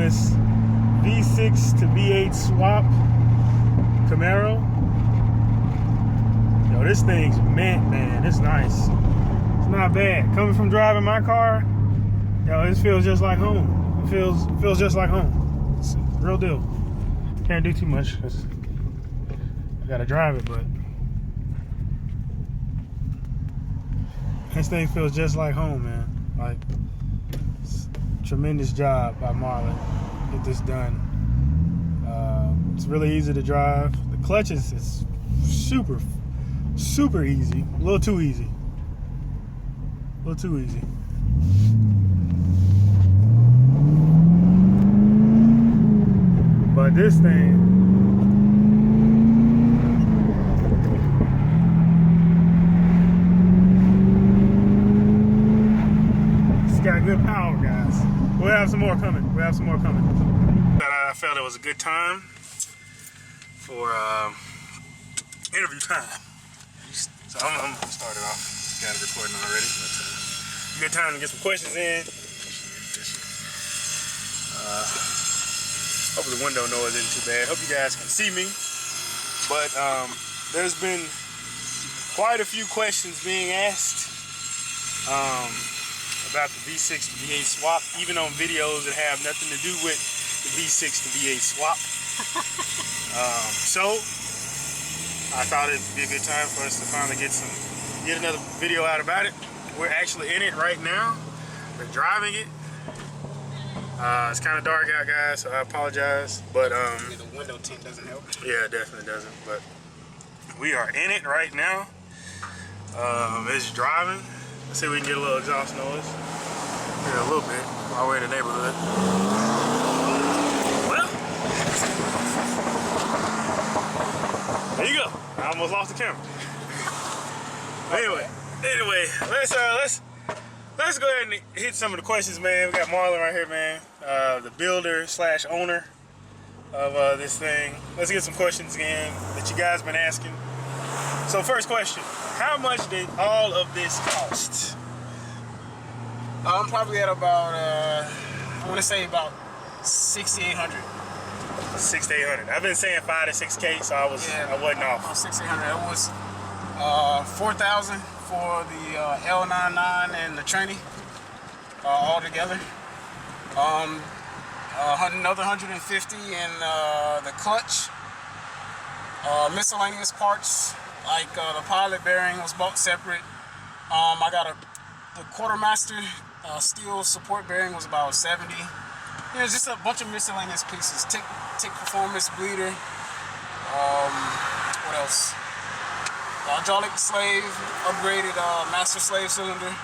this V6 to V8 swap Camaro. Yo, this thing's mint, man. It's nice. It's not bad. Coming from driving my car, yo, this feels just like home. It feels just like home. It's real deal. Can't do too much because I gotta drive it, but this thing feels just like home, man. Like, tremendous job by Marlon. Get this done. It's really easy to drive. The clutch is super easy. A little too easy. A little too easy. But this thing, it's got good power, guys. We'll have some more coming. I felt it was a good time for interview time. So I'm gonna start it off. Got it recording already. But, good time to get some questions in. Hope the window noise isn't too bad. Hope you guys can see me. But there's been quite a few questions being asked about the V6 to V8 swap, even on videos that have nothing to do with the V6 to V8 swap. So I thought it'd be a good time for us to finally get another video out about it. We're actually in it right now. We're driving it. It's kind of dark out, guys, so I apologize. But the window tint doesn't help. Yeah, it definitely doesn't. But we are in it right now. It's driving. Let's see if we can get a little exhaust noise. Yeah, a little bit while we're in the neighborhood. Well, there you go. I almost lost the camera. Anyway, let's go ahead and hit some of the questions, man. We got Marlon right here, man, the builder / owner of this thing. Let's get some questions again that you guys been asking. So first question, how much did all of this cost? I'm probably at about, I want to say about 6,800. 6,800. I've been saying 5 to 6K, so I wasn't off. 6,800. It was 4,000 for the L99 and the tranny all together. Another 150 in the clutch. Miscellaneous parts like the pilot bearing was bought separate. I got the quartermaster steel support bearing was about 70. You know, just a bunch of miscellaneous pieces. Tick performance bleeder. What else? Hydraulic slave, upgraded master slave cylinder.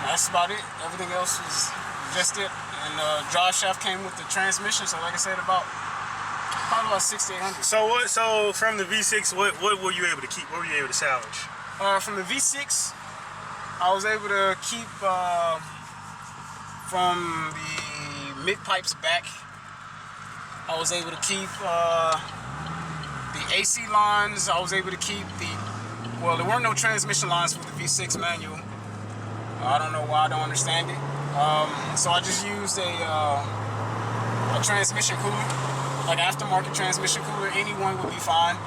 That's about it. Everything else was just it. And drive shaft came with the transmission. So like I said, probably about 6,800. So from the V6, what were you able to keep? What were you able to salvage? From the V6, I was able to keep from the mid pipes back. I was able to keep the AC lines. I was able to keep there weren't no transmission lines for the V6 manual. I don't know why, I don't understand it. So I just used a transmission cooler, like aftermarket transmission cooler. Anyone would be fine.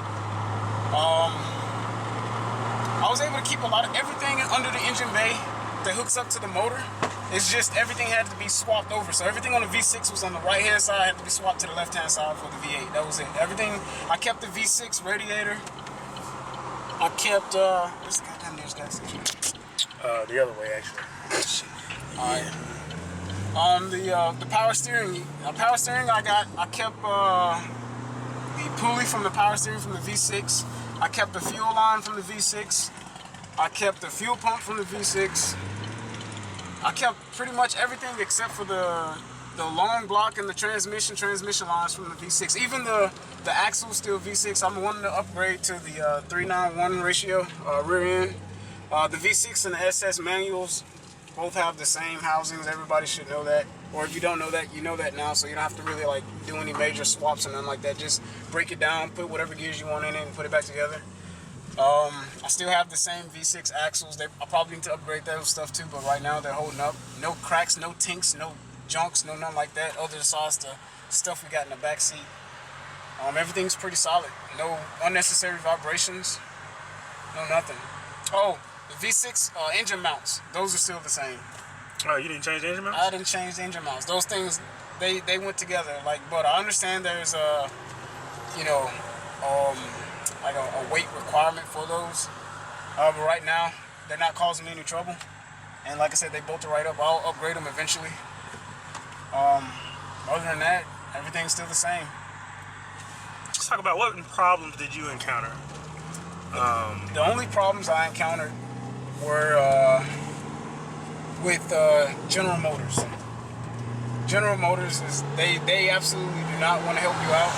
I was able to keep everything under the engine bay that hooks up to the motor. It's just everything had to be swapped over. So everything on the V6 was on the right hand side, had to be swapped to the left hand side for the V8. That was it. Everything, I kept the V6 radiator. I kept, where's the goddamn nearest gas station? The other way, actually. Alright. The power steering. I kept the pulley from the power steering from the V6. I kept the fuel line from the V6. I kept the fuel pump from the V6. I kept pretty much everything except for the long block and the transmission lines from the V6. Even the axle still V6. I'm wanting to upgrade to the 3:9:1 ratio rear end. The V6 and the SS manuals both have the same housings. Everybody should know that. Or if you don't know that, you know that now, so you don't have to really like do any major swaps or nothing like that. Just break it down, put whatever gears you want in it, and put it back together. I still have the same V6 axles. I probably need to upgrade those stuff too, but right now they're holding up. No cracks, no tinks, no junks, no nothing like that. Other besides the stuff we got in the back seat. Everything's pretty solid. No unnecessary vibrations. No nothing. Oh, the V6 engine mounts. Those are still the same. Oh, you didn't change the engine mounts? I didn't change the engine mounts. Those things, they went together. Like, but I understand there's a, you know, like a weight requirement for those. But right now, they're not causing any trouble. And like I said, they bolted right up. I'll upgrade them eventually. Other than that, everything's still the same. Let's talk about what problems did you encounter? The only problems I encountered were with General Motors. General Motors they absolutely do not want to help you out.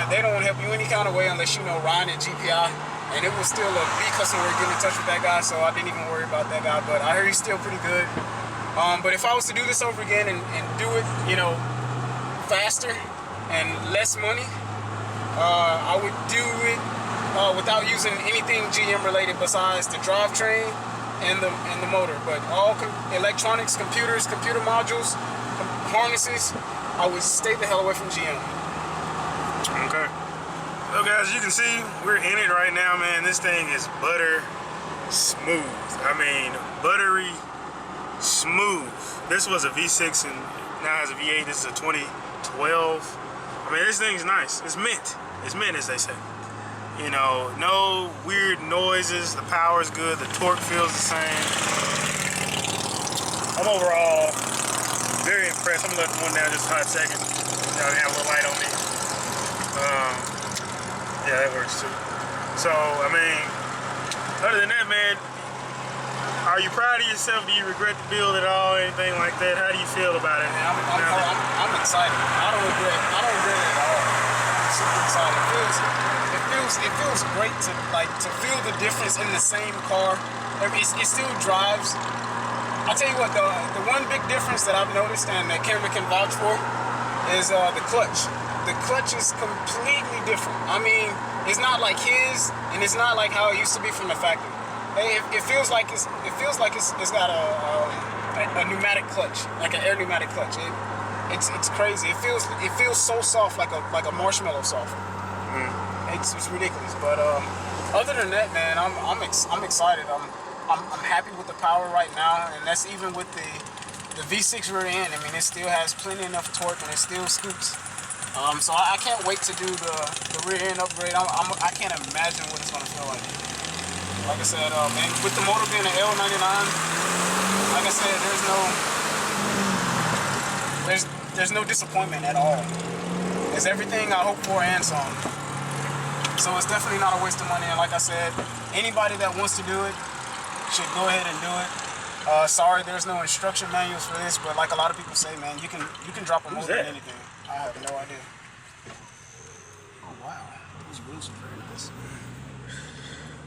They don't want to help you any kind of way unless you know Ryan at GPI. And it was still a B customer getting in touch with that guy, so I didn't even worry about that guy. But I heard he's still pretty good. But if I was to do this over again and do it, you know, faster and less money, I would do it without using anything GM related besides the drivetrain and the motor. But all electronics, computers, computer modules, harnesses, I would stay the hell away from GM. Okay. So guys, as you can see, we're in it right now, man. This thing is butter smooth. I mean, buttery smooth. This was a V6 and now has a V8. This is a 2012. I mean, this thing's nice. It's mint. It's mint, as they say. You know, no weird noises. The power's good. The torque feels the same. I'm overall very impressed. I'm gonna let the one down just a hot second. Y'all have a little light on me. Yeah, that works too. So, I mean, other than that, man, are you proud of yourself? Do you regret the build at all? Anything like that? How do you feel about it? I'm excited. I don't regret it at all. I'm super excited. It feels great to feel the difference in the same car. It still drives. I'll tell you what, the one big difference that I've noticed and that Cameron can vouch for is the clutch. The clutch is completely different. I mean, it's not like his, and it's not like how it used to be from the factory. It feels like it's got a pneumatic clutch, like an air pneumatic clutch. It's crazy. It feels so soft, like a marshmallow soft. It's ridiculous. But other than that, man, I'm excited. I'm happy with the power right now, and that's even with the V6 rear end. I mean, it still has plenty enough torque, and it still scoots. So I can't wait to do the rear end upgrade. I can't imagine what it's gonna feel like. Like I said, and with the motor being an L99, like I said, there's no disappointment at all. It's everything I hoped for and some. So it's definitely not a waste of money. And like I said, anybody that wants to do it should go ahead and do it. Sorry, there's no instruction manuals for this, but like a lot of people say, man, you can drop a motor in anything. I have no idea. Oh wow, these wheels are very nice.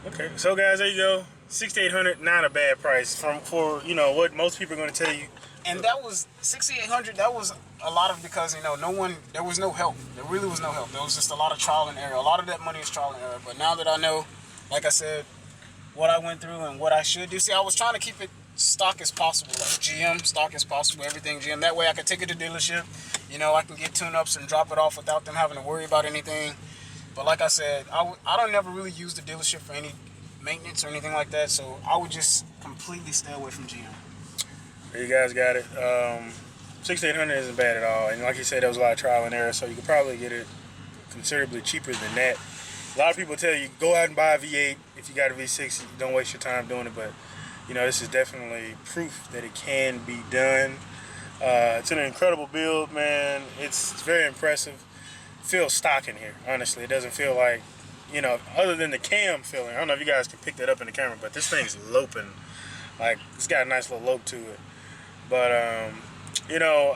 Okay, so guys, there you go. $6,800, not a bad price for you know what most people are going to tell you. And that was $6,800. That was a lot of because there was no help. There really was no help. There was just a lot of trial and error. A lot of that money is trial and error. But now that I know, like I said, what I went through and what I should do. See, I was trying to keep it stock as possible, like GM stock as possible, everything GM. That way I could take it to dealership. You know, I can get tune-ups and drop it off without them having to worry about anything. But like I said, I don't never really use the dealership for any maintenance or anything like that. So I would just completely stay away from GM. You guys got it. $6,800 isn't bad at all. And like you said, there was a lot of trial and error, so you could probably get it considerably cheaper than that. A lot of people tell you, go out and buy a V8. If you got a V6, don't waste your time doing it. But, you know, this is definitely proof that it can be done. It's an incredible build, man. It's very impressive. It feels stock in here, honestly. It doesn't feel like, you know, other than the cam feeling. I don't know if you guys can pick that up in the camera, but this thing's loping. Like, it's got a nice little lope to it. But, you know,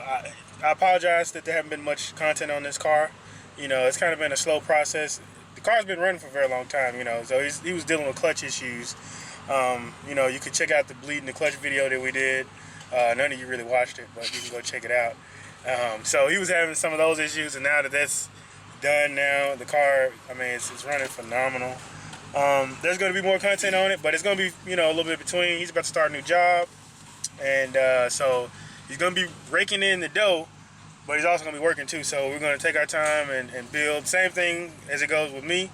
I apologize that there haven't been much content on this car. You know, it's kind of been a slow process. The car's been running for a very long time, you know, so he was dealing with clutch issues. You know, you could check out the Bleeding the Clutch video that we did. None of you really watched it, but you can go check it out. So he was having some of those issues, and now that that's done now, the car, I mean, it's running phenomenal. There's going to be more content on it, but it's going to be, you know, a little bit between. He's about to start a new job, and so he's gonna be raking in the dough, but he's also gonna be working too. So we're gonna take our time and build. Same thing as it goes with me.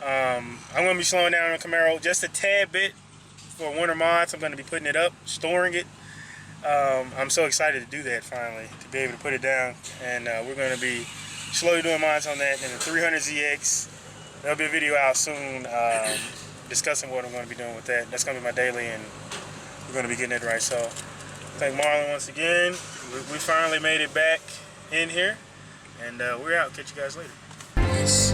I'm gonna be slowing down on the Camaro just a tad bit for winter mods. I'm gonna be putting it up, storing it. I'm so excited to do that finally, to be able to put it down. And we're gonna be slowly doing mods on that. And the 300ZX, there'll be a video out soon discussing what I'm gonna be doing with that. That's gonna be my daily, and we're gonna be getting it right. So thank Marlon once again. We finally made it back in here, and we're out. Catch you guys later. Peace.